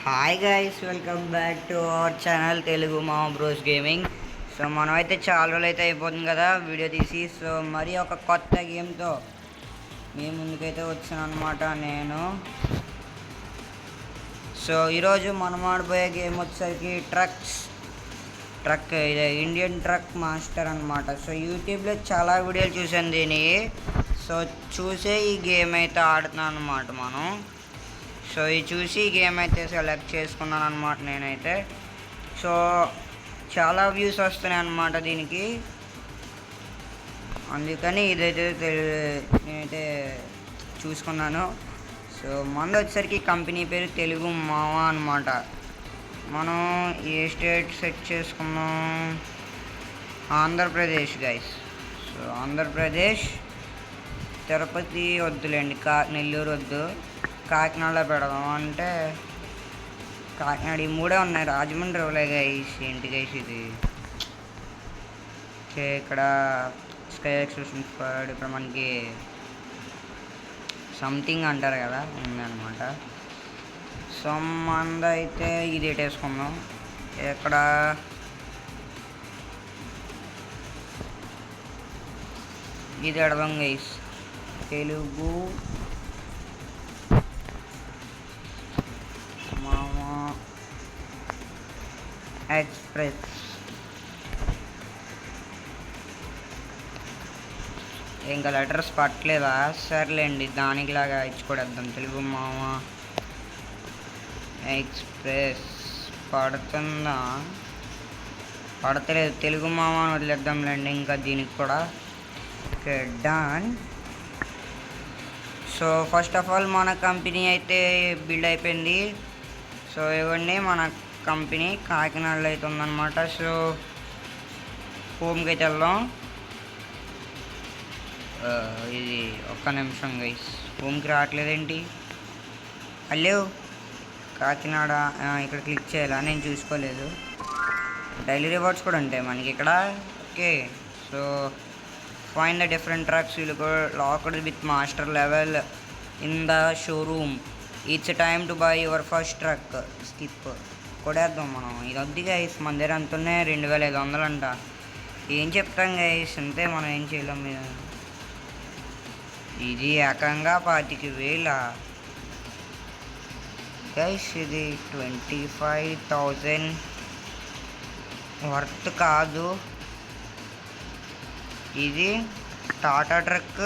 Hi guys, welcome back to our channel Telugu మామ bros gaming. So మనమైతే చాలా రోజులు అయితే అయిపోతుంది కదా వీడియో తీసి. సో మరి ఒక కొత్త గేమ్తో మీ ముందుకైతే వచ్చాను అనమాట నేను. సో ఈరోజు మనం ఆడబోయే గేమ్ వచ్చేసరికి ట్రక్ ఇది ఇండియన్ ట్రక్ మాస్టర్ అనమాట. సో యూట్యూబ్లో చాలా వీడియోలు చూసాను దీని. సో చూసే ఈ గేమ్ అయితే ఆడుతున్నాను అనమాట మనం. సో ఇది చూసి ఈ గేమ్ అయితే సెలెక్ట్ చేసుకున్నాను అనమాట నేనైతే. సో చాలా వ్యూస్ వస్తున్నాయి అన్నమాట దీనికి, అందుకని ఇదైతే నేనైతే చూసుకున్నాను. సో మనది వచ్చేసరికి కంపెనీ పేరు తెలుగు మామ అనమాట. మనం ఏ స్టేట్ సెట్ చేసుకున్నాం? ఆంధ్రప్రదేశ్ గైస్. సో ఆంధ్రప్రదేశ్, తిరుపతి వద్దులేండి, నెల్లూరు వద్దు, కాకినాడలో పెడదాం. అంటే కాకినాడ ఈ మూడే ఉన్నాయి, రాజమండ్రి ఇవ్వలే గైస్. ఏంటి గైస్ ఇది? ఓకే, ఇక్కడ స్కై ఎక్స్ప్రెషన్ ఫర్డ్ ఇప్పుడు మనకి సంథింగ్ అంటారు కదా, ఉందన్నమాట. సో మందైతే ఇది వేసుకుందాం. ఇక్కడ ఇది ఎడదాం గైస్, తెలుగు మామ ఎక్స్ప్రెస్. ఇంకా లెటర్స్ పట్టలేదా? సర్లేండి, దానికిలాగా ఇచ్చుకోవద్దాం. తెలుగు మామ ఎక్స్ప్రెస్ పడుతుందా? పడతలేదు. తెలుగు మామ అని వదిలేద్దాంలేండి ఇంకా దీనికి కూడా. Okay, done. So first of all మన కంపెనీ అయితే బిల్డ్ అయిపోయింది. సో ఇవన్నీ మన కంపెనీ కాకినాడలో అయితే ఉందన్నమాట. సో హోమ్కి అయితే వెళ్దాం. ఇది ఒక్క నిమిషం గైస్, హోమ్కి రావట్లేదేంటి? హలో కాకినాడ, ఇక్కడ క్లిక్ చేయాలా? నేను చూసుకోలేదు. డైలీ రివార్డ్స్ కూడా ఉంటాయి మనకి ఇక్కడ. Okay, so find the different trucks will go locked with master level in the showroom. It's time to buy your first truck. Skip కొడేద్దాం మనం. ఇది వద్దు గైస్, మన దగ్గర అంతనే 2500 అంట. ఏం చెప్తాం గైస్, అంతే, మనం ఏం చేయలేం. ఇది ఏకంగా 25,000 గైస్. ఇది 25,000 వర్త్ కాదు. ఇది టాటా ట్రక్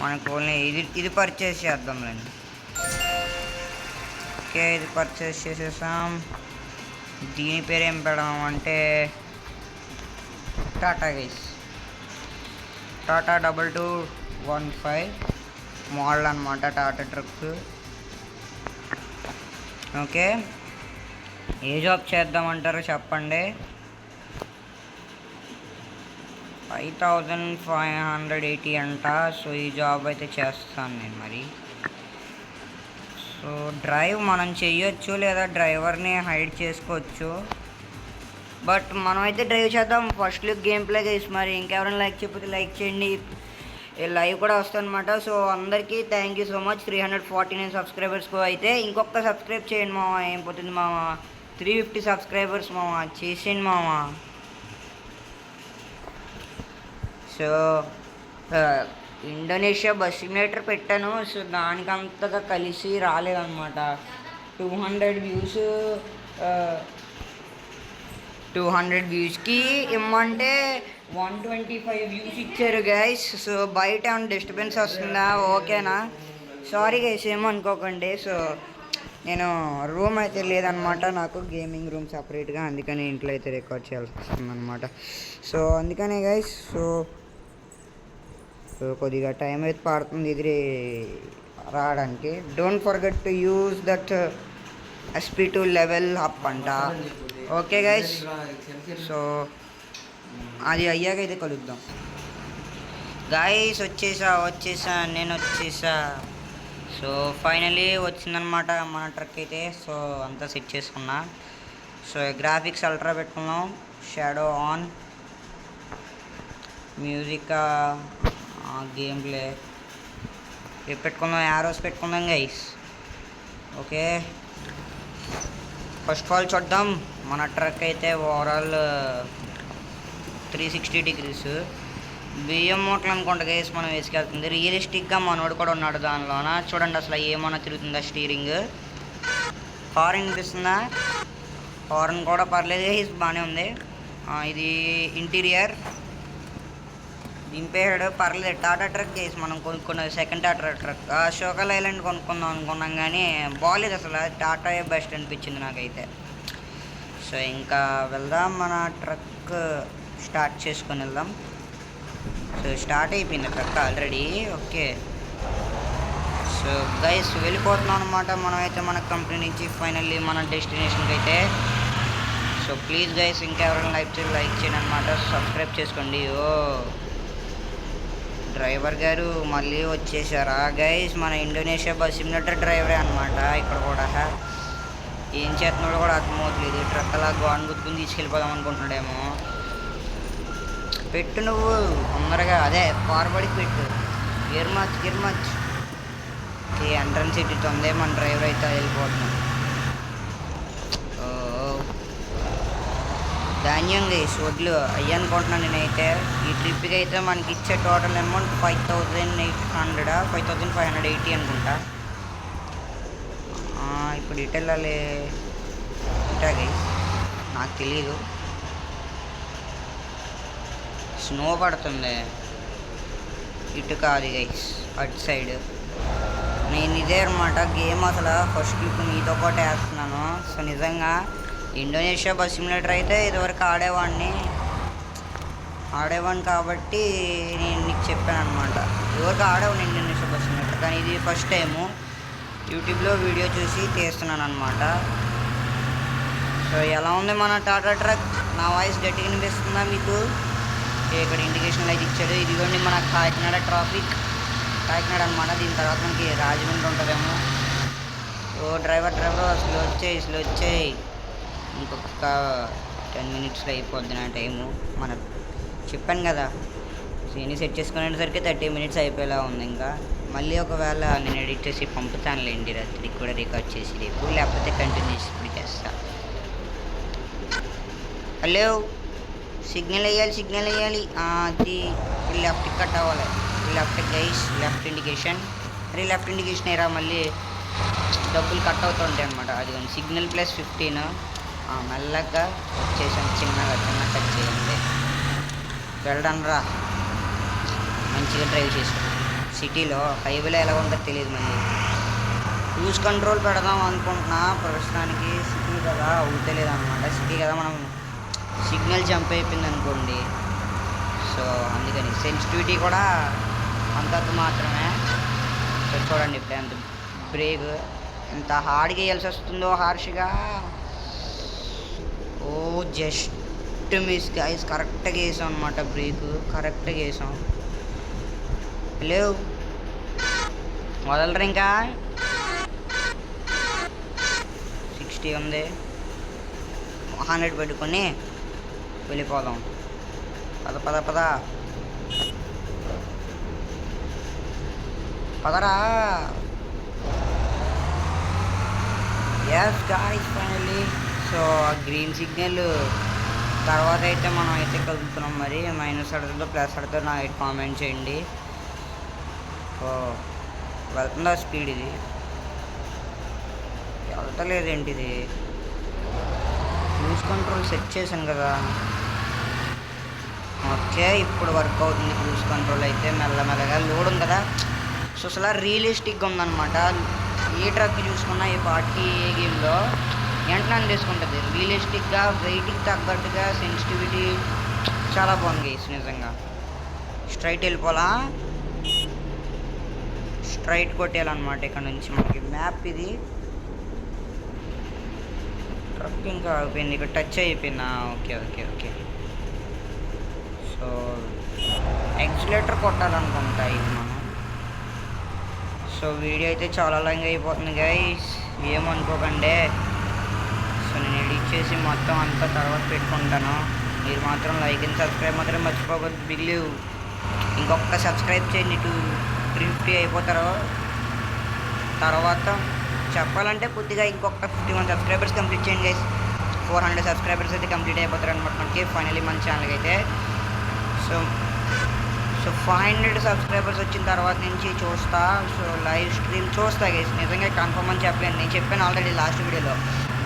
మనకు ఓన్లీ ఇది పర్చేస్ చేద్దాంలేండి. ఓకే, ఇది పర్చేస్ చేసేసాం. దీని పేరు ఏం పెడదాం అంటే టాటా గైస్, టాటా 2215 మోడల్ అనమాట టాటా ట్రక్. ఓకే, ఏ జాబ్ చేద్దామంటారో చెప్పండి. 5580 అంట. సో ఈ జాబ్ అయితే చేస్తాను నేను మరి. సో డ్రైవ్ మనం చేయొచ్చు, లేదా డ్రైవర్ని హైడ్ చేసుకోవచ్చు. బట్ మనం అయితే డ్రైవ్ చేద్దాం. First look game play guys. మరి ఇంకెవరైనా లైక్ చెప్పితే లైక్ చేయండి, లైవ్ కూడా వస్తుంది అనమాట. సో అందరికీ థ్యాంక్ యూ సో మచ్. 349 సబ్స్క్రైబర్స్కు అయితే ఇంకొక సబ్స్క్రైబ్ చేయండి మామ. ఏం పోతుంది మామ, 350 సబ్స్క్రైబర్స్ మామ, చేసేయండి మామ. సో ఇండోనేషియా బస్ సిమ్యులేటర్ పెట్టాను. సో దానికి అంతగా కలిసి రాలేదన్నమాట. 200 వ్యూస్, 200 వ్యూస్కి ఇమ్మంటే 125 వ్యూస్ ఇచ్చారు గైస్. సో బయట ఏమైనా డిస్టర్బెన్స్ వస్తుందా? ఓకేనా? సారీ గైస్, ఏమనుకోకండి. సో నేను రూమ్ అయితే లేదనమాట నాకు, గేమింగ్ రూమ్ సపరేట్గా, అందుకని ఇంట్లో అయితే రికార్డ్ చేయాల్సి వస్తుందన్నమాట. సో అందుకనే గైస్, సో కొద్దిగా టైం అయితే పడుతుంది ఇది రావడానికి. Don't forget to use that SP2 level up అంట. ఓకే గైస్, సో అది అయ్యాక అయితే కలుద్దాం గైస్. వచ్చేసా నేను వచ్చేసా. సో ఫైనలీ వచ్చిందనమాట మన ట్రక్ అయితే. సో అంతా సెట్ చేసుకున్నా. సో గ్రాఫిక్స్ అల్ట్రా పెట్టుకున్నాం, shadow on, music, game play పెట్టుకుందాం, యారోస్ పెట్టుకుందాం guys. Okay, first of all చూద్దాం. మన ట్రక్ అయితే ఓవరాల్ 360 డిగ్రీస్ బియ్యం మూటలు అనుకుంటా గైస్ మనం వేసుకెళ్తుంది. రియలిస్టిక్గా మనోడు కూడా ఉన్నాడు దానిలోన. చూడండి అసలు ఏమన్నా తిరుగుతుందా స్టీరింగ్. హార్న్ వినిపిస్తుందా? హార్న్ కూడా పర్లేదు గైస్, బాగానే ఉంది. ఇది ఇంటీరియర్ దింపేసాడు, పర్లేదు. టాటా ట్రక్ గైస్ మనం కొనుక్కున్నది, సెకండ్ టాటా ట్రక్. అశోక లైలాండ్ కొనుక్కుందాం అనుకున్నాం కానీ బాగాలేదు అసలు. టాటా బెస్ట్ అనిపించింది నాకైతే. సో ఇంకా వెళ్దాం, మన ట్రక్ స్టార్ట్ చేసుకొని వెళ్దాం. సో స్టార్ట్ అయిపోయింది truck already. Okay, so guys వెళ్ళిపోతున్నాం అనమాట మనమైతే మన కంపెనీ నుంచి ఫైనల్లీ మన డెస్టినేషన్కి అయితే. సో ప్లీజ్ గైస్ ఇంకా ఎవరైనా లైక్ చేయండి అనమాట, సబ్స్క్రైబ్ చేసుకోండి. ఓ డ్రైవర్ గారు మళ్ళీ వచ్చేసారా గైస్? మన ఇండోనేషియా బస్ సిమ్యులేటర్ డ్రైవరే అనమాట. ఇక్కడ కూడా ఏం చేస్తున్నాడో కూడా అర్థమవుతలేదు. ట్రక్ అలా గోన్ గుర్తుకుని తీసుకెళ్ళిపోదాం అనుకుంటున్నాడేమో. పెట్టు నువ్వు తొందరగా, అదే ఫార్వర్డ్కి పెట్టు. Gear March. ఈ ఎంట్రన్స్ ఇటు ఉంది, మన డ్రైవర్ అయితే వెళ్ళిపోతున్నాం. ధాన్యం గైస్ వడ్లు అయ్యి అనుకుంటున్నాను నేనైతే. ఈ ట్రిప్కి అయితే మనకి ఇచ్చే టోటల్ అమౌంట్ 5,580 అనుకుంటా. ఇప్పుడు ఇటు వెళ్ళాలి, ఇటా గైస్ నాకు తెలీదు. స్నో పడుతుంది, ఇటు కాదు గైస్ అటు సైడ్. నేను ఇదే అనమాట గేమ్ అసలు ఫస్ట్ ఇప్పుడు మీతో పాటు వేస్తున్నాను. సో నిజంగా ఇండోనేషియా బస్ సిమ్యులేటర్ అయితే ఇదివరకు ఆడేవాడిని కాబట్టి నేను నీకు చెప్పాను అనమాట. ఇదివరకు ఆడేవాడిని ఇండోనేషియా బస్ సిమ్యులేటర్, కానీ ఇది ఫస్ట్ టైము యూట్యూబ్లో వీడియో చూసి తీస్తున్నాను అనమాట. సో ఎలా ఉంది మన టాటా ట్రక్? నా వాయిస్ గట్టిగా వినిపిస్తుందా మీకు? ఇక్కడ ఇండికేషన్ లైట్ ఇచ్చాడు. ఇదిగోండి మన కాకినాడ కాకినాడ అనమాట. దీని తర్వాత మనకి రాజమండ్రి ఉంటుందేమో. ఓ డ్రైవర్ స్లో వచ్చేయి. ఇంకొక 10 minutesలో అయిపోద్ది నా టైము. చెప్పాను కదా, సీని సెట్ చేసుకునేసరికి 30 minutes అయిపోయేలా ఉంది. ఇంకా మళ్ళీ ఒకవేళ నేను ఎడిట్ చేసి పంపుతానులేండి, రాత్రికి కూడా రికార్డ్ చేసి రేపు, లేకపోతే కంటిన్యూ చేసి ఇప్పుడు చేస్తా. హలో, సిగ్నల్ వేయాలి. అది లెఫ్ట్ కట్ అవ్వాలి. లెఫ్ట్ గైస్, లెఫ్ట్ ఇండికేషన్ ఏరా, మళ్ళీ డబ్బులు కట్ అవుతుంటాయి అనమాట. అది సిగ్నల్ +15. మెల్లగా వచ్చేసాను, చిన్నగా కట్ చేయండి. వెళ్ళడం రా, మంచిగా డ్రైవ్ చేసుకో. సిటీలో హైవేలో ఎలా ఉంటుందో తెలియదు. మళ్ళీ క్రూజ్ కంట్రోల్ పెడదాం అనుకుంటున్నా ప్రస్తుతానికి. సిటీ కదా అవుతలేదు అనమాట. సిటీ కదా మనం సిగ్నల్ జంప్ అయిపోయింది అనుకోండి. సో అందుకని సెన్సిటివిటీ కూడా అంత మాత్రమే. సో చూడండి ఇప్పుడు ఎంత బ్రేక్ ఎంత హార్డ్గా వేయాల్సి వస్తుందో, హార్ష్గా. ఓ జస్ట్ మిస్ గైస్, కరెక్ట్గా వేసాం అనమాట. బ్రేక్ కరెక్ట్గా వేసాం. హలో, వదలరు ఇంకా. 60 ఉంది, 100 పెట్టుకొని వెళ్ళిపోదాం. పదరా. Yes guys finally. సో ఆ గ్రీన్ సిగ్నల్ తర్వాత అయితే మనం అయితే కలుపుతున్నాం. మరి మైనస్ అడుగుతుందో ప్లస్ అడుగుతుందో నాకు కామెంట్ చేయండి. ఓ వెళ్తుందా స్పీడ్? ఇది వెళ్తలేదేంటిది? క్రూజ్ కంట్రోల్ సెట్ చేశాను కదా. ఓకే, ఇప్పుడు వర్క్ అవుతుంది క్రూజ్ కంట్రోల్ అయితే. మెల్లమెల్లగా లోడ్ ఉంది కదా. సో అసలు రియలిస్టిక్గా ఉందన్నమాట. ఏ ట్రక్ చూసుకున్నా ఈ పార్టీ ఏ గేమ్లో వెంటనే తీసుకుంటుంది. రియలిస్టిక్గా, వెయిట్కి తగ్గట్టుగా, సెన్సిటివిటీ చాలా బాగుంది గైస్ నిజంగా. స్ట్రైట్ వెళ్ళిపోలా, స్ట్రైట్ కొట్టేయాలన్నమాట ఇక్కడ నుంచి. మనకి మ్యాప్ ఇది. ట్రక్ ఇంకా అయిపోయింది, ఇక్కడ టచ్ అయిపోయిందా? ఓకే. సో యాక్సిలేటర్ కొట్టాలనుకుంటా ఇది మనం. సో వీడియో అయితే చాలా లాంగ్ అయిపోతుంది గైస్, ఏమనుకోకండి. సో నేను ఎడిట్ చేసి మొత్తం అంతా తర్వాత పెట్టుకుంటాను. మీరు మాత్రం లైక్ అండ్ సబ్స్క్రైబ్ మాత్రం మర్చిపోకూడదు. బిగ్లు ఇంకొక సబ్స్క్రైబ్ చేయండి, 250 అయిపోతారు. తర్వాత చెప్పాలంటే కొద్దిగా ఇంకొక 51 సబ్స్క్రైబర్స్ కంప్లీట్ చేయండి గైస్. 400 సబ్స్క్రైబర్స్ అయితే కంప్లీట్ అయిపోతారు అనమాట మనకి ఫైనలీ మన ఛానల్కి అయితే. సో సో 500 సబ్స్క్రైబర్స్ వచ్చిన తర్వాత నుంచి చూస్తా. సో లైవ్ స్ట్రీమ్ చూస్తా గైస్. నిజంగా కన్ఫర్మ్ అని చెప్పలేను. నేను చెప్పాను ఆల్రెడీ లాస్ట్ వీడియోలో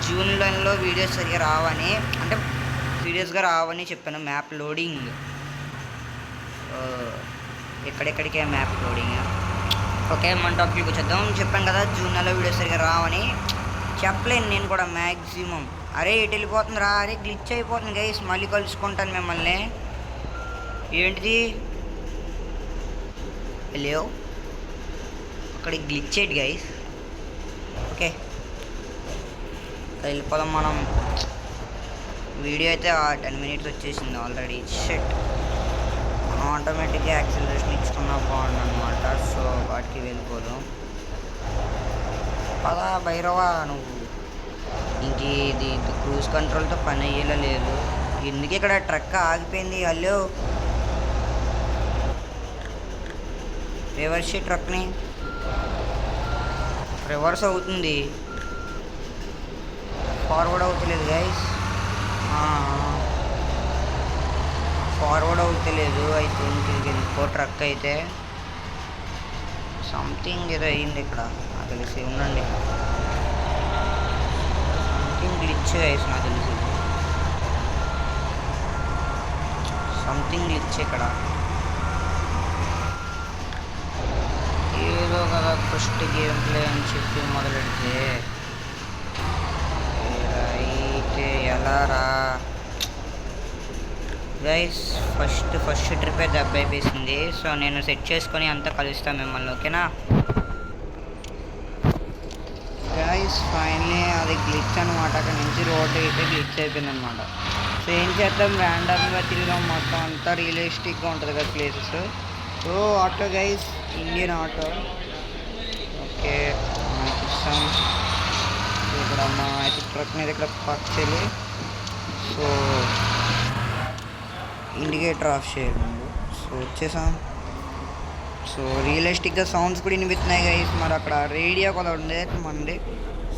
జూన్లో వీడియోస్ సరిగా రావని, అంటే సీరియస్గా రావని చెప్పాను. మ్యాప్ లోడింగ్ ఎక్కడెక్కడికే మ్యాప్ లోడింగ్. ఓకే, మన టాపిక్ వచ్చేద్దాం. చెప్పాను కదా జూన్ నెలలో వీడియోస్ సరిగా రావని. చెప్పలేను నేను కూడా మ్యాక్సిమం. అరే ఇటు వెళ్ళిపోతుంది రా, అరే గ్లిచ్ అయిపోతుంది గైస్. మళ్ళీ కలుసుకుంటాను మిమ్మల్ని. ఏంటిది హలో, అక్కడికి గ్లిచ్ అయ్యి గైస్. ఓకే వెళ్ళిపోదాం మనం. వీడియో అయితే 10 minutes వచ్చేసింది ఆల్రెడీ. షెట్ ఆటోమేటిక్గా యాక్సిలరేషన్ ఇచ్చుకున్నా బాగుండు అనమాట. సో వాటికి వెళ్ళిపోదాం. పదా భైరవా నువ్వు. ఇంక ఇది క్రూజ్ కంట్రోల్తో పని అయ్యేలా లేదు. ఎందుకు ఇక్కడ ట్రక్ ఆగిపోయింది? హలో రివర్స్ ట్రక్ని రివర్స్ అవుతుంది, ఫార్వర్డ్ అవుతలేదు గైస్. ఫార్వర్డ్ అవుతలేదు. అయితే ఇంకో ట్రక్ అయితే సంథింగ్ ఏదో అయ్యింది ఇక్కడ నాకు తెలిసి. ఉండండి, సంథింగ్ గ్లిచ్ గైస్ నాకు తెలిసి. సంథింగ్ గ్లిచ్ ఇక్కడ ఏదో కదా. ఫస్ట్ గేమ్ ప్లే అని చెప్పి మొదలెడితే అయితే ఎలా రా గైస్. ఫస్ట్ ట్రిప్ అయితే దెబ్బ అయిపోయింది. సో నేను సెట్ చేసుకొని అంతా కలుస్తాను మిమ్మల్ని, ఓకేనా గైస్. ఫైనలీ అది గ్లిచ్ అనమాట. అక్కడ నుంచి రోడ్ అయితే గ్లిచ్ అయిపోయింది అనమాట. సో ఏం చేద్దాం, ర్యాండమ్గా తిరిగాం. మొత్తం అంతా రియలిస్టిక్గా ఉంటుంది కదా places. So auto guys, Indian auto. Okay ఇస్తాం. ఇక్కడ మా అయితే ట్రక్ మీద ఇక్కడ పార్క్ చేయాలి. సో ఇండికేటర్ ఆఫ్ చేయాలి. సో వచ్చేసాం. సో రియలిస్టిక్గా సౌండ్స్ కూడా వినిపిస్తున్నాయి గైస్. మరి అక్కడ రేడియో కూడా ఉంది మనది.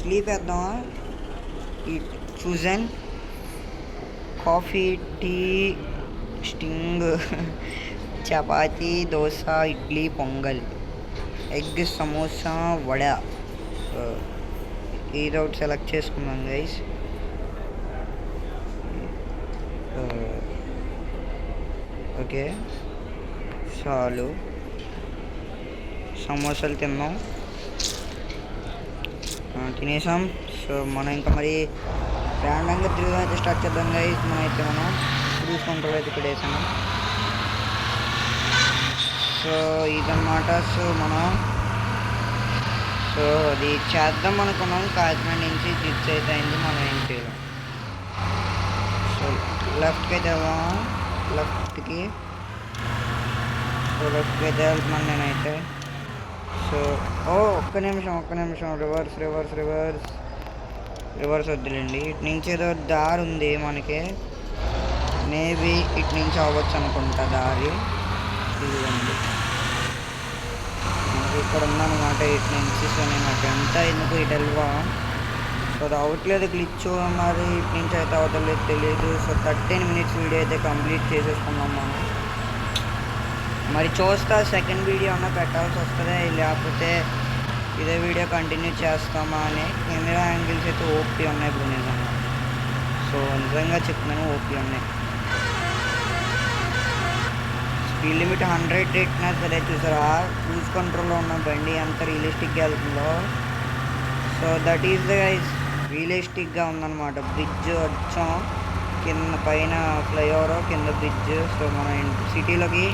స్లీప్ వేద్దామా? ఈ fusion coffee, tea, sting, chapati, dosa, idli, pongal, egg, samosa, vada. ఏదో ఒకటి సెలెక్ట్ చేసుకున్నాం గైస్. ఓకే చాలు, సమోసాలు తిన్నాం, తినేసాం. సో మనం ఇంకా మరి ర్యాండంగా తిరిగి అయితే స్టార్ట్ చేద్దాం గైస్. మనం క్రూజ్ కంట్రోల్ అయితే ఇక్కడ వేసాము. సో ఇదన్నమాట. సో అది చేద్దాం అనుకున్నాం. కాకినాడ నుంచి క్లిక్స్ అయితే అయింది, మనం ఏం చేయాలి. సో లెఫ్ట్కి అయితే వెళ్దామా? లెఫ్ట్కి. సో లెఫ్ట్కి అయితే వెళ్తున్నాను నేనైతే. సో ఒక్క నిమిషం. రివర్స్ వద్దులేండి. ఇటు నుంచి ఏదో దారి ఉంది మనకి. మేబీ ఇటు నుంచి అవ్వచ్చు అనుకుంటా దారి. ఇదిగోండి ఇక్కడ ఉందన్నమాట ఇటు నుంచి. సో నేను అటు ఎంత ఎందుకు ఇటు వెళ్ళవా. సో అది అవట్లేదు గ్లిచ్. మరి ఇటు నుంచి అయితే అవతలేదు తెలియదు. సో 13 minutes వీడియో అయితే కంప్లీట్ చేసేసుకున్నాం మనం. మరి చూస్తా సెకండ్ వీడియో అన్నా పెట్టాల్సి వస్తుందా, లేకపోతే ఇదే వీడియో కంటిన్యూ చేస్తామా అని. కెమెరా యాంగిల్స్ అయితే ఓపీ ఉన్నాయి ఇప్పుడు నిజంగా. సో నిజంగా చెప్తున్నాను ఓపీ ఉన్నాయి. స్పీడ్ లిమిట్ 100 పెట్టినా సరే చూసారా, క్రూజ్ కంట్రోల్లో ఉన్న బండి అంత రియలిస్టిక్గా వెళ్తుందో. So that is the guys, రియలిస్టిక్గా ఉందన్నమాట. బ్రిడ్జ్ వచ్చాం, కింద పైన ఫ్లైఓవర్, కింద బ్రిడ్జ్. సో మన సిటీలోకి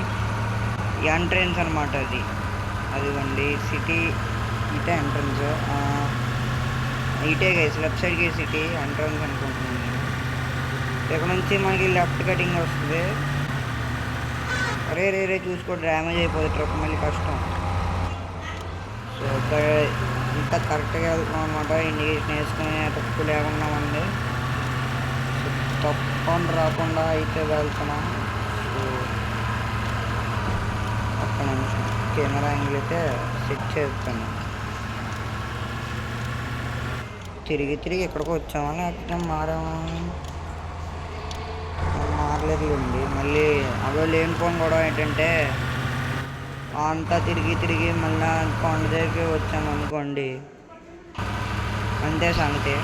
ఎంట్రెన్స్ అనమాట అది. అదిగోండి సిటీ ఇటే ఎంట్రన్స్. ఇటే గైస్, లెఫ్ట్ సైడ్కి సిటీ ఎంట్రన్స్ అనుకుంటున్నాను నేను. ఇక్కడ నుంచి మనకి లెఫ్ట్ కటింగ్ వస్తుంది. రే చూసుకో, డ్యామేజ్ అయిపోతుంది ట్రక్, మళ్ళీ కష్టం. సో ఇక్కడ ఇంత కరెక్ట్గా వెళ్తున్నాం అనమాట. ఇండికేషన్ వేసుకుని తప్పు లేకుండా ఉంది. సో తప్పకుండా రాకుండా అయితే వెళ్తున్నాం. సో ఒక్క నిమిషం కెమెరా యాంగిల్ అయితే సెట్ చేస్తాను. తిరిగి తిరిగి ఎక్కడికి వచ్చామా లేకపోతే మారామా? మారలేదులేండి. మళ్ళీ అదో లేనిపోని గొడవ ఏంటంటే అంతా తిరిగి తిరిగి మళ్ళీ కొండ దగ్గరికి వచ్చామనుకోండి, అంతే సంగతి.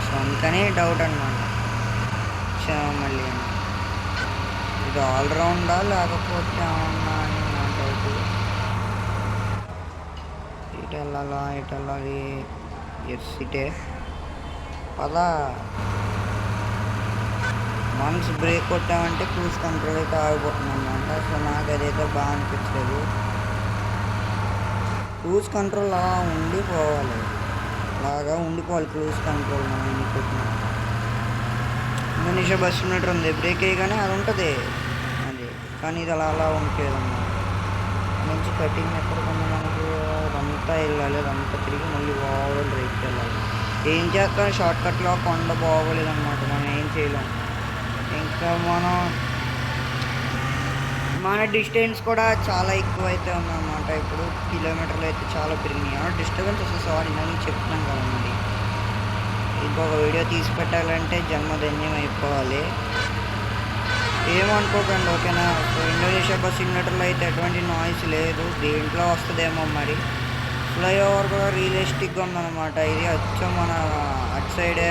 సో అందుకని డౌట్ అనమాట. మళ్ళీ ఇది ఆల్రౌండా లేకపోతే ఏమన్నా అని నా డౌట్. ఇటు వెళ్ళాలా ఇటు వెళ్ళాలి? ఎస్ ఇటే పదా. వన్స్ బ్రేక్ కొట్టామంటే క్రూజ్ కంట్రోల్ అయితే ఆగిపోతుంది అనమాట. సో నాకు అదైతే బాగా అనిపించలేదు. క్రూజ్ కంట్రోల్ అలా ఉండిపోవాలి, అలాగా ఉండిపోవాలి క్రూజ్ కంట్రోల్. మనం ఎన్ని కొట్టినా ఇండోనేషియా బస్ ఉన్నట్టు ఉంది, బ్రేక్ వేయగానే అది ఉంటుంది అది, కానీ ఇది అలా అలా ఉండేదన్నమాట. మంచి కటింగ్ ఎక్కడికన్నా మనకి అదంతా వెళ్ళాలి, అదంతా తిరిగి మళ్ళీ బాగా బ్రేక్ వెళ్ళాలి. ఏం చేస్తాం, షార్ట్ కట్లో కొండ బాగోలేదన్నమాట, మనం ఏం చేయలేం. ఇంకా మన డిస్టెన్స్ కూడా చాలా ఎక్కువ అయితే ఉందన్నమాట. ఇప్పుడు కిలోమీటర్లు అయితే చాలా పెరిగినాయి. డిస్టర్బెన్స్ వస్తుంది, సారీ నేను చెప్తున్నాను కదండి. ఇంకొక వీడియో తీసి పెట్టాలంటే జన్మధన్యం అయిపోవాలి. ఏమనుకోకండి, ఓకేనా? సో ఇండోనేషియా బస్ సిగ్నేటర్లో అయితే ఎటువంటి నాయిస్ లేదు. దీంట్లో వస్తుందేమో మరి. ఫ్లైఓవర్ కూడా రియలిస్టిక్గా ఉందన్నమాట. ఇది అచ్చం మన అటు సైడే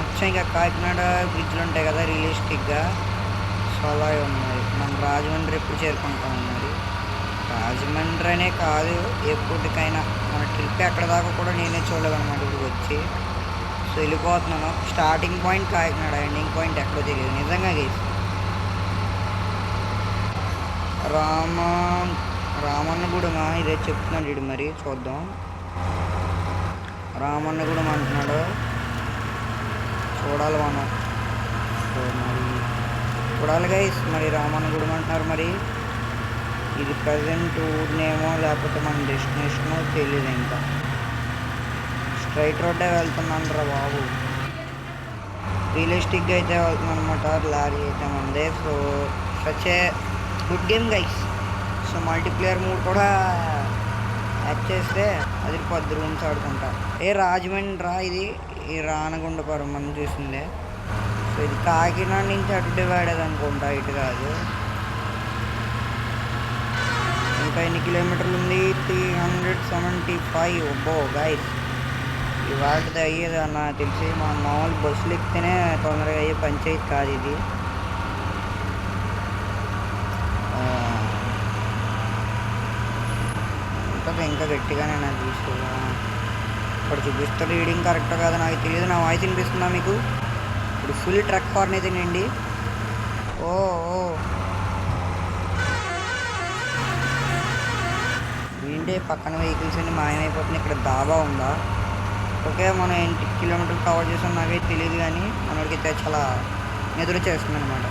అచ్చం ఇంకా కాకినాడ బ్రిడ్జ్లు ఉంటాయి కదా రియలిస్టిక్గా, సో అలా ఉన్నాయి. మనం రాజమండ్రి ఎప్పుడు చేరుకుంటాం మరి. రాజమండ్రి అనే కాదు, ఎప్పటికైనా మన ట్రిప్ ఎక్కడ దాకా కూడా నేనే చూడలేదన్నమాట ఇప్పుడు వచ్చి. సో వెళ్ళిపోతున్నాను. Starting point Kakinada, ending point ఎక్కడో తెలియదు నిజంగా. గేసి రామన్నగూడెం ఇదే చెప్తున్నాడు ఇడు, మరి చూద్దాం. రామన్నగూడెం అంటున్నాడు, చూడాలి మనం. సో మరి చూడాలి గైస్, మరి రామన్నగూడెం అంటున్నారు. మరి ఇది ప్రజెంట్ ఊరినేమో లేకపోతే మన డెస్టినేషనో తెలియదు. ఇంకా స్ట్రైట్ రోడ్డే వెళ్తున్నాను రా బాబు. రియలిస్టిక్గా అయితే వెళ్తున్నాను అనమాట. లారీ అయితే మందే. So such a good game guys. So multiplayer mood కూడా యాడ్ చేస్తే అది 10 రూమ్స్ ఆడుకుంటా. రాజమండ్రి రా, ఇది ఈ రానగుండపురం మనం చూసిందే. సో ఇది కాకినాడ నుంచి అటు డివైడ్ అది అనుకుంటా, ఇటు కాదు. ఇంకా ఎన్ని కిలోమీటర్లు ఉంది? 375. ఒబ్బో గైస్, ఇవాటిది అయ్యేది అన్న తెలిసి. మనం మామూలు బస్సులు ఎక్కితేనే తొందరగా అయ్యే పంచాయతీ కాదు ఇది. ఉంటుంది ఇంకా గట్టిగానే నాకు తీసుకో. ఇక్కడ చూపిస్తే రీడింగ్ కరెక్ట్ కాదు నాకు తెలియదు. నా వాయిస్ వినిపిస్తుందా మీకు? ఇప్పుడు ఫుల్ ట్రక్ హార్న్ అయితే అండి. ఓ ఏంటి పక్కన వెహికల్స్ అన్ని మాయమైపోతున్నాయి. ఇక్కడ దాబా ఉందా? ఓకే, మనం 8 కిలోమీటర్లు కవర్ చేసాం, నాకైతే తెలియదు. కానీ మనకైతే చాలా ఎదురు చేస్తుంది అనమాట.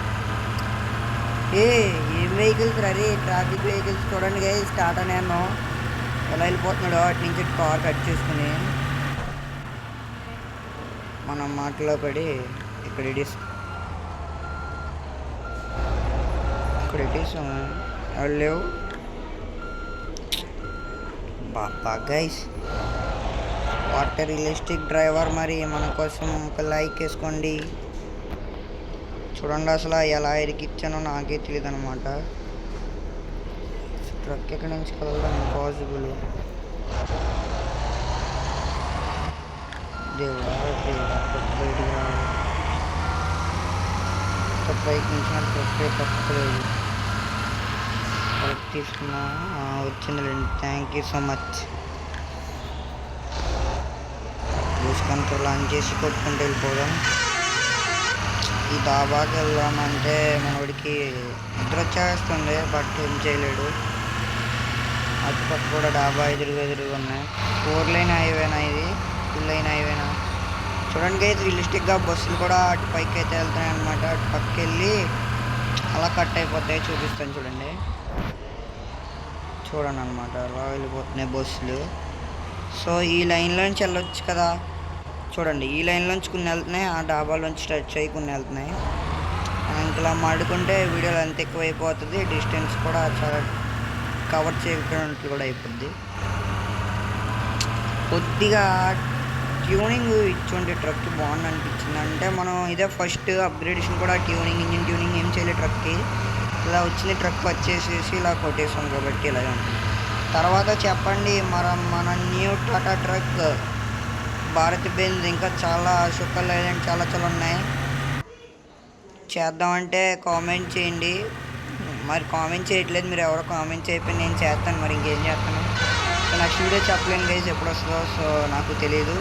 ఏం వెహికల్స్ రీ? ట్రాఫిక్ వెహికల్స్ చూడండి గా. స్టార్ట్ అనేమో ఎలా వెళ్ళిపోతున్నాడో అటు నుంచి కార్ కట్ చేసుకుని మనం మాటలో పడి ఇక్కడ ఇటీస్ లేవు బాబా గైస్. What realistic driver. మరి మన కోసం ఒక లైక్ వేసుకోండి. చూడండి అసలు ఎలా ఇరికిచ్చానో నాకే తెలియదు అనమాట. ట్రక్ ఎక్కడి నుంచి కలవడం ఇంపాసిబుల్. దేవుడా బయటికి రావాలి. ప్రయత్నించిన ట్రక్ తప్పలేదు. కరెక్ట్ తీసుకున్నా, వచ్చిందిలేండి. Thank you so much. Cruise control on చేసి కొట్టుకుంటూ వెళ్ళిపోదాం. ఈ దాబాకి వెళ్దామంటే మనవాడికి నిద్ర వచ్చేస్తుంది, బట్ ఏం చేయలేడు. అటుపక్క కూడా డాబా ఎదురుగా ఉన్నాయి. 4 లైన్ హైవేనా ఇది? 2 లైన్ హైవేనా? చూడండి అయితే రియలిస్టిక్గా బస్సులు కూడా అటు పైకి అయితే వెళ్తాయి అనమాట. అటు పక్కకి వెళ్ళి అలా కట్ అయిపోతాయి. చూపిస్తాను చూడండి అనమాట. అలా వెళ్ళిపోతున్నాయి బస్సులు. సో ఈ లైన్లోంచి వెళ్ళొచ్చు కదా. చూడండి ఈ లైన్లోంచి కొన్ని వెళ్తున్నాయి, ఆ డాబాలోంచి టచ్ అయ్యి కొన్ని వెళ్తున్నాయి. ఇంకలా మాడుకుంటే వీడియోలు అంత ఎక్కువ అయిపోతుంది, డిస్టెన్స్ కూడా చాలా కవర్ చేయకుండా కూడా అయిపోద్ది. కొద్దిగా ట్యూనింగ్ ఇచ్చుంటే ట్రక్కి బాగుంది అనిపించింది. అంటే మనం ఇదే ఫస్ట్ అప్గ్రేడేషన్ కూడా ఇంజిన్ ట్యూనింగ్ ఏం చేయలేదు ట్రక్కి. ఇలా వచ్చింది ట్రక్ వచ్చేసేసి ఇలా కొట్టేసాం కాబట్టి ఇలాగే ఉంటుంది. తర్వాత చెప్పండి మన new Tata truck Bharat Benz ఇంకా చాలా సూపర్ లైలాండ్ చాలా ఉన్నాయి. చేద్దామంటే కామెంట్ చేయండి. మరి కామెంట్ చేయట్లేదు, మీరు ఎవరో కామెంట్ చేయకపోయి నేను చేస్తాను. మరి ఇంకేం చేస్తాను. సో నెక్స్ట్ వీడియో చెప్పలేను గైస్ ఎప్పుడు వస్తుందో, సో నాకు తెలియదు.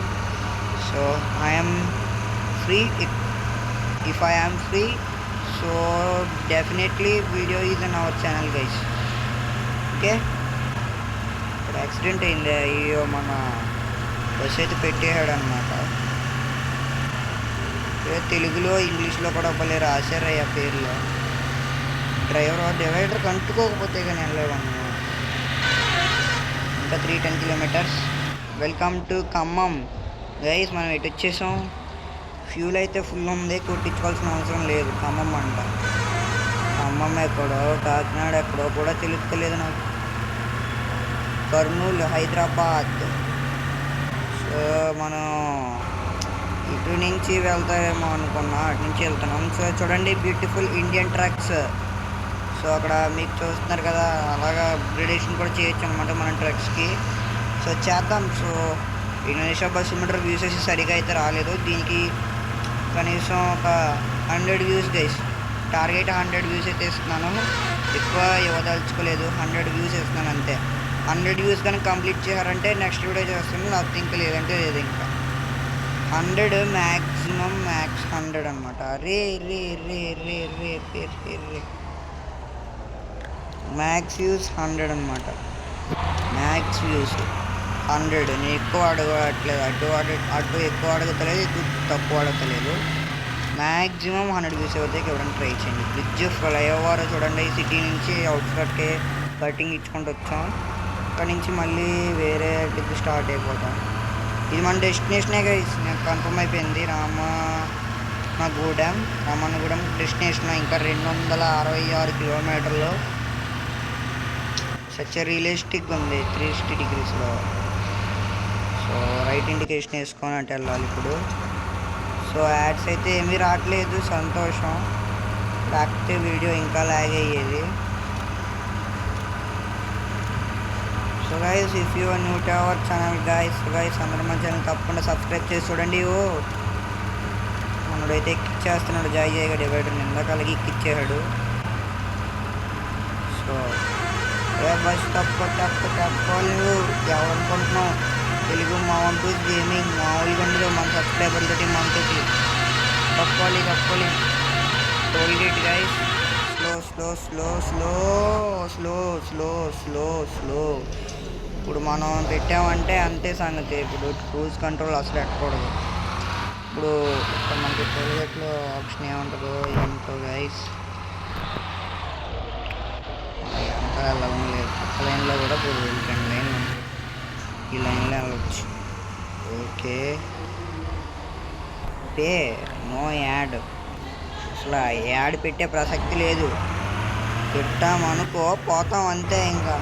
So I'm free, if I am free so definitely video is in our channel guys. Okay, ఇప్పుడు యాక్సిడెంట్ అయింది. అయ్యో మన బస్ అయితే పెట్టేశాడు అనమాట. తెలుగులో ఇంగ్లీష్లో కూడా భలే రాశారయ్యా పేర్లో. డ్రైవర్ డివైడర్ కంటుకోకపోతే కానీ వెళ్ళలేవన్నా. ఇంకా 310 kilometres. Welcome to Khammam guys. మనం ఎటు వచ్చేసాం. ఫ్యూల్ అయితే ఫుల్ ఉంది, కొట్టించుకోవాల్సిన అవసరం లేదు. ఖమ్మం అంట. ఖమ్మం ఎక్కడో, కాకినాడ ఎక్కడో కూడా తెలుస్తలేదు నాకు. కర్నూలు, హైదరాబాద్. సో మనం ఇటు నుంచి వెళ్తారేమో అనుకున్నా, అటు నుంచి వెళ్తున్నాం. సో చూడండి బ్యూటిఫుల్ ఇండియన్ ట్రక్స్. సో అక్కడ మీకు చూస్తున్నారు కదా, అలాగా అప్గ్రేడేషన్ కూడా చేయొచ్చు అనమాట మన ట్రక్స్కి. సో చేద్దాం. So Indonesia bus meter views వేసి సరిగా అయితే రాలేదు. దీనికి కనీసం ఒక 100 వ్యూస్ గైస్. టార్గెట్ 100 వ్యూస్ అయితే ఇస్తున్నాను, ఎక్కువ ఇవ్వదలుచుకోలేదు. 100 వ్యూస్ ఇస్తున్నాను అంతే. 100 వ్యూస్ కానీ కంప్లీట్ చేయాలంటే నెక్స్ట్ వీడియో చేస్తాను, లేకపోతే ఇంకా లేదంటే లేదు. ఇంకా 100 మ్యాక్సిమం, మ్యాక్స్ 100 అనమాట. రే రే రే రే రే రే రే రే మ్యాక్స్ వ్యూస్ 100 అనమాట. Max views 100. నేను ఎక్కువ అడగట్లేదు, అటు ఎక్కువ అడగతలేదు, ఎక్కువ తక్కువ అడగలేదు. మ్యాక్సిమం 100 వ్యూస్ అవుతాయి. ఎవరైనా ట్రై చేయండి. బ్రిడ్జ్ ఫ్లైఓవర్ చూడండి. సిటీ నుంచి అవుట్స్కట్కే కటింగ్ ఇచ్చుకుంటూ వచ్చాం. అక్కడి నుంచి మళ్ళీ వేరే ట్రిప్ స్టార్ట్ అయిపోతాం. ఇది మన డెస్టినేషనే గైస్, నాకు కన్ఫర్మ్ అయిపోయింది. రామన్నగూడెం డెస్టినేషన్. ఇంకా 266 కిలోమీటర్లు. సచ్ రియలిస్టిక్ ఉంది 360 డిగ్రీస్లో. సో రైట్ ఇండికేషన్ వేసుకొని అంటే వెళ్ళాలి ఇప్పుడు. సో యాడ్స్ అయితే ఏమీ రావట్లేదు, సంతోషం. లేకపోతే వీడియో ఇంకా లాగ్ అయ్యేది. So guys if you are new to our channel guys అందరూ మన ఛానల్ తప్పకుండా సబ్స్క్రైబ్ చేసి చూడండి. మనోడైతే ఎక్కిచ్చేస్తున్నాడు జాయిగా డివైడర్ నిందాకాలకి ఎక్కిచ్చేసాడు. సో బస్ తప్పలు ఎవరనుకుంటున్నావు. తెలుగు మావంటూ గేమింగ్ మామూలుగా ఉండదు. మన సబ్స్క్రైబర్ తోటి మనతోటి తప్పాలి. Toll gate guys. స్లో. ఇప్పుడు మనం పెట్టామంటే అంతే సంగతి. ఇప్పుడు క్రూజ్ కంట్రోల్ అసలు ఎక్కకూడదు. ఇప్పుడు ఇక్కడ మనకి టోల్ గేట్లో ఆప్షన్ ఏముంటుందో ఏంటో గైస్. అంతా వెళ్ళడం లేదు. పక్క లైన్లో కూడా 2 లైన్లు ఉంది. ఈ లైన్లో వెళ్ళవచ్చు. Okay no ad. అసలు యాడ్ పెట్టే ప్రసక్తి లేదు. పెట్టామనుకో పోతాం అంతే. ఇంకా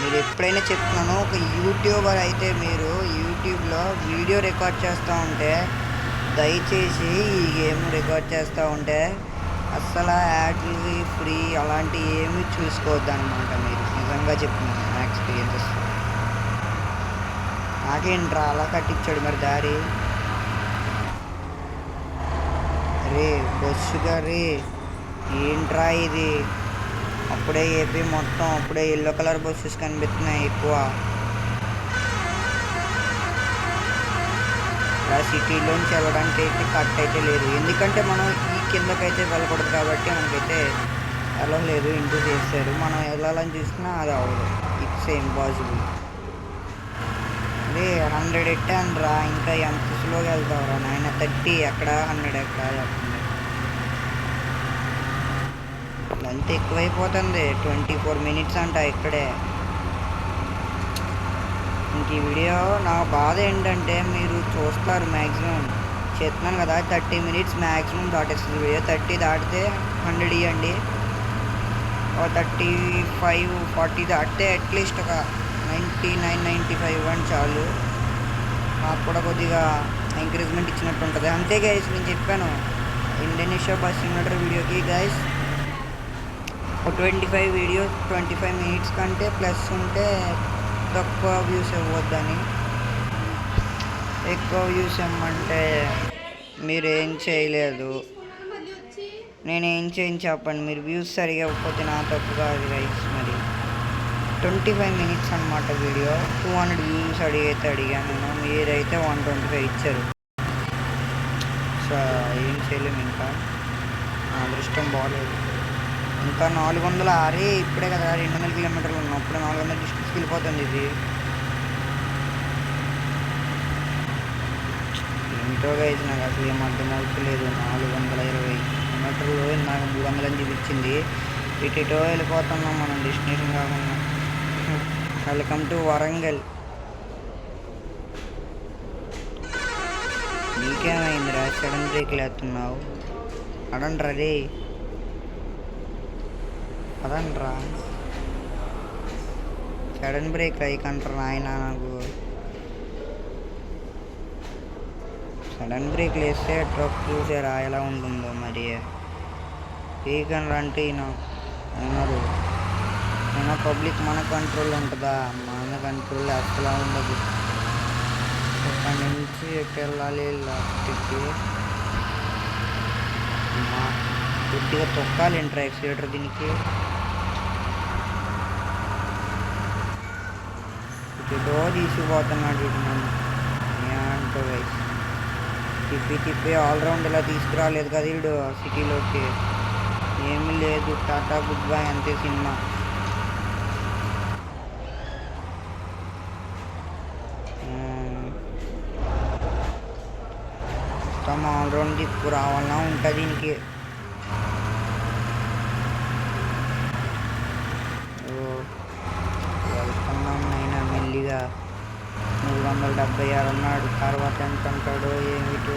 మీరు ఎప్పుడైనా చెప్తున్నాను, ఒక యూట్యూబర్ అయితే మీరు యూట్యూబ్లో వీడియో రికార్డ్ చేస్తూ ఉంటే దయచేసి ఈ గేమ్ రికార్డ్ చేస్తూ ఉంటే అస్సలు యాడ్లు ఫ్రీ అలాంటివి ఏమీ చూసుకోవద్దు అనమాట. మీరు నిజంగా చెప్తున్నాను, నా ఎక్స్పీరియన్సెస్. నాకేంట్రా అలా కట్టించాడు మరి దారి. రే బస్సుగా రే ఏంట్రా ఇది. అప్పుడే ఏపీ మొత్తం అప్పుడే ఎల్లో కలర్ బస్సెస్ కనిపిస్తున్నాయి ఎక్కువ. ఇలా సిటీలోంచి వెళ్ళడానికి అయితే కట్ అయితే లేదు, ఎందుకంటే మనం ఈ కిందకైతే వెళ్ళకూడదు కాబట్టి మనకైతే వెళ్ళలేదు. ఇంటూ చేస్తారు. మనం వెళ్ళాలని చూసినా అది అవ్వదు. It's impossible. అదే 100 ఎట్టాను రా, ఇంకా ఎంత స్లోగా వెళ్తావురా నాయన. 30 ఎక్కడ 100 ఎక్కడ చెప్పండి. అంత ఎక్కువైపోతుంది. 24 మినిట్స్ అంట ఇక్కడే. ఇంక ఈ వీడియో నా బాధ ఏంటంటే మీరు చూస్తారు మ్యాక్సిమం చెప్తున్నాను కదా, 30 మినిట్స్ మ్యాక్సిమం దాటేస్తుంది వీడియో. 30 దాటితే 100 ఇవ్వండి. 35-40 దాటితే అట్లీస్ట్ ఒక 99-95 అని చాలు. నాకు కూడా కొద్దిగా ఎంకరేజ్మెంట్ ఇచ్చినట్టు ఉంటుంది. అంతే గైస్, నేను చెప్పాను ఇండోనేషియా బస్ సిమ్యులేటర్ వీడియోకి గైస్ 25 మినిట్స్ కంటే ప్లస్ ఉంటే తక్కువ వ్యూస్ ఇవ్వద్దని. ఎక్కువ వ్యూస్ ఇవ్వమంటే మీరేం చేయలేదు, నేనేం చేయని చెప్పండి. మీరు వ్యూస్ సరిగా ఇవ్వకపోతే నా తప్పు కాదు గైస్. మరి 25 మినిట్స్ అనమాట వీడియో. 200 వ్యూస్ అడిగాను నేను, మీరైతే 125 ఇచ్చారు. సో ఏం చేయలేము, ఇంకా నా అదృష్టం బాగలేదు. ఇంకా 400 ఇప్పుడే కదా 200 కిలోమీటర్లు ఉన్నాం, అప్పుడు 400 డిస్టెన్స్కి వెళ్ళిపోతుంది ఇది. ఏంటో గైజ్, నాకు అసలు ఏం అర్థం అవుతలేదు. 420 కిలోమీటర్లు నాకు 300 అని చూపించింది. ఇటో వెళ్ళిపోతున్నాం మనం డెస్టినేషన్ కాకుండా. Welcome to Warangal. నీకేమైందిరా సడన్ బ్రేక్లు వేస్తున్నావు? అడండ్రా రే, అదండ్రా సడన్ బ్రేక్ రైకంటారు నాయన. నాకు సడన్ బ్రేక్లు వేస్తే ట్రక్ చూసారా ఎలా ఉంటుందో. మరి పీకన్ అంటే అన్నారు అయినా పబ్లిక్ మన కంట్రోల్ ఉంటుందా? మన కంట్రోల్ అసలు ఉండదు. అక్కడి నుంచి ఎటు వెళ్ళాలి లాస్ట్కి కొద్దిగా తొక్కాలి ఏంట్రా యాక్సిలేటర్ దీనికి. ఇటో తీసుకుపోతున్నాడు ఇటు నన్ను. ఏంటో గైస్, తిప్పి ఆల్రౌండ్ ఇలా తీసుకురాలేదు కదా వీడు సిటీలోకి. ఏమీ లేదు, టాటా గుడ్ బై అంతే సినిమా. మొత్తం ఆల్రౌండ్ తిప్పు రావాలన్నా ఉంటుంది దీనికి. వెళ్తున్నాం అయినా మెల్లిగా. 376 అన్నాడు, తర్వాత ఎంత అంటాడో ఏమిటో.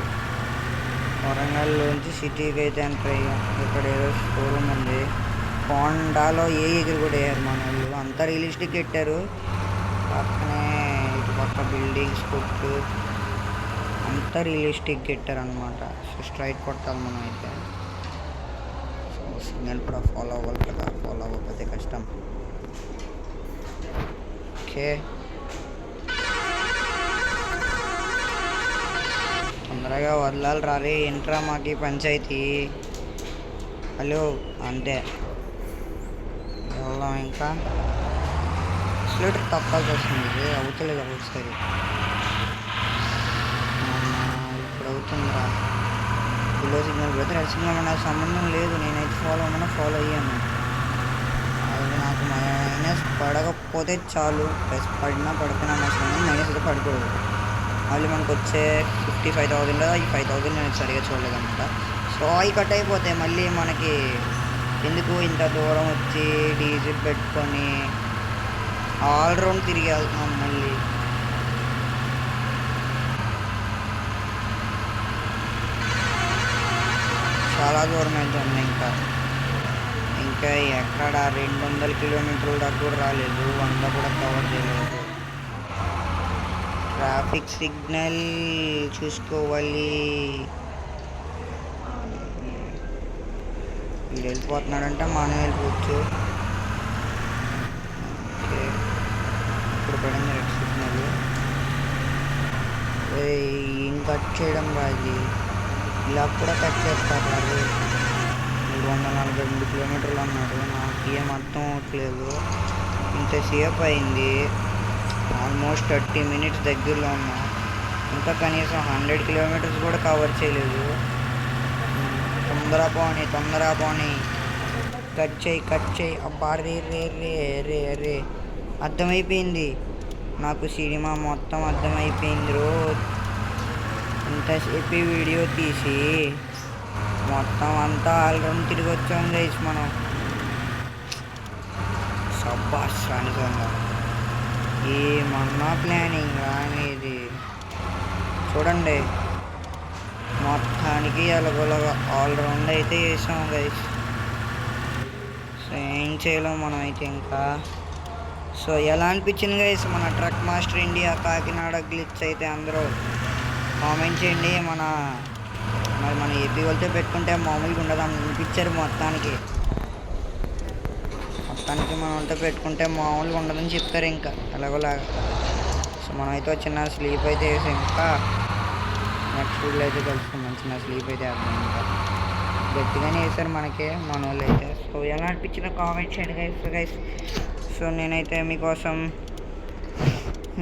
వరంగల్లోంచి సిటీకి అయితే ఎంటర్ అయ్యాం. ఇక్కడ ఏదో షోరూమ్ ఉంది. హోండాలో ఎగురు కూడా వేయారు మన వాళ్ళు, అంతా రియలిస్టిక్ పెట్టారు. పక్కనే ఇటు పక్క బిల్డింగ్స్ కొట్టు అంతా రియలిస్టిక్ పెట్టారు అనమాట. సో స్ట్రైట్ కొట్టాలి మనం అయితే. సో సిగ్నల్ కూడా ఫాలో అవ్వాలి కదా, ఫాలో అవ్వకపోతే కష్టం. ఓకే, తొందరగా వదలాలి రారే. ఏంట్రా మాకు పంచాయతీ. హలో అంతే వెళ్దాం. ఇంకా స్లీటర్ తప్పాల్సి వస్తుంది, ఇది అవుతలేదు ఒకసారి. ఇప్పుడు అవుతుందిరా. ఎల్లో సిగ్నల్ పెడితే రెడ్ సిగ్నల్ నాకు సంబంధం లేదు, నేనైతే ఫాలో అయ్యాను. అది నాకు మైనస్ పడకపోతే చాలు, ప్లస్ పడిపోయినా అవసరం, మైనస్ అయితే పడిపోదు. మళ్ళీ మనకు వచ్చే 55,000 ఈ 5,000 నేను సరిగా చూడలేదన్నమాట. సో అవి కట్ అయిపోతాయి. మళ్ళీ మనకి ఎందుకు ఇంత దూరం వచ్చి డీజిల్ పెట్టుకొని ఆల్రౌండ్ తిరిగి వెళ్తున్నాం మళ్ళీ. చాలా దూరం వెళ్తుంది. ఇంకా ఎక్కడ 200 కిలోమీటర్ల దాకా కూడా రాలేదు, 100 కూడా కవర్ చేయలేదు. ట్రాఫిక్ సిగ్నల్ చూసుకోవాలి. వీడు వెళ్ళిపోతున్నాడంటే మనం వెళ్ళిపోవచ్చు. ఓకే, ఇప్పుడు పడింది రెడ్ సిగ్నల్. ఏం కట్ చేయడం రాదు, ఇలా కూడా కట్ చేస్తారు. అది 342 కిలోమీటర్లు అన్నాడు, నాకు ఏం అర్థం అవ్వట్లేదు. ఇంతసేపు అయింది, ఆల్మోస్ట్ 30 మినిట్స్ దగ్గరలో ఉన్నా, ఇంకా కనీసం 100 కిలోమీటర్స్ కూడా కవర్ చేయలేదు. తొందర పోనీ కట్ చేయి. అబ్బా రే రే రే రే రే అర్థమైపోయింది నాకు, సినిమా మొత్తం అర్థమైపోయింది. ఇంతసేపు వీడియో తీసి మొత్తం అంతా ఆల్రౌండ్ తిరిగి వచ్చాం గైస్ మనం. సబ్బాస్ రానిసంగా ఏమన్నా ప్లానింగ్ అనేది చూడండి. మొత్తానికి ఎలాగోలాగా ఆల్రౌండ్ అయితే చేసాం గైస్. సో సో ఏం చేయలేం మనం అయితే ఇంకా. సో ఎలా అనిపించింది గైస్ మన truck master India Kakinada glitch అయితే అందరూ కామెంట్ చేయండి. మరి మన ఏపీ వాళ్ళతో పెట్టుకుంటే మామూలుగా ఉండదు అనిపించారు మొత్తానికి మన వాళ్ళతో పెట్టుకుంటే మామూలుగా ఉండదని చెప్తారు ఇంకా ఎలాగోలాగా. సో మనమైతే చిన్న స్లీప్ అయితే వేసి ఇంకా నెక్స్ట్ వీడియో అయితే కలుసుకుందాం. చిన్న స్లీప్ అయితే వేద్దాం. ఇంకా గట్టిగానే వేసారు మనకి మన వాళ్ళు అయితే. సో ఎలా అనిపించిన కామెంట్ చేయండి గైస్. సో నేనైతే మీకోసం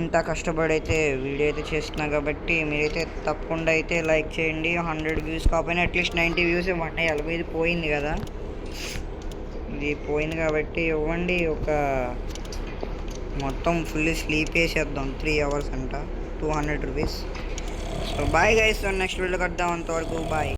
ఇంత కష్టపడి అయితే వీడియో అయితే చేస్తున్నా కాబట్టి మీరైతే తప్పకుండా అయితే లైక్ చేయండి. 100 వ్యూస్ కాకపోయినా అట్లీస్ట్ 90 వ్యూస్ ఇవ్వండి. 45 పోయింది కదా, ఇది పోయింది కాబట్టి ఇవ్వండి. ఒక మొత్తం ఫుల్లీ స్లీప్ వేసేద్దాం 3 hours అంట, 200 rupees. So bye guys, next వీడియోకి వద్దాం. అంతవరకు బాయ్.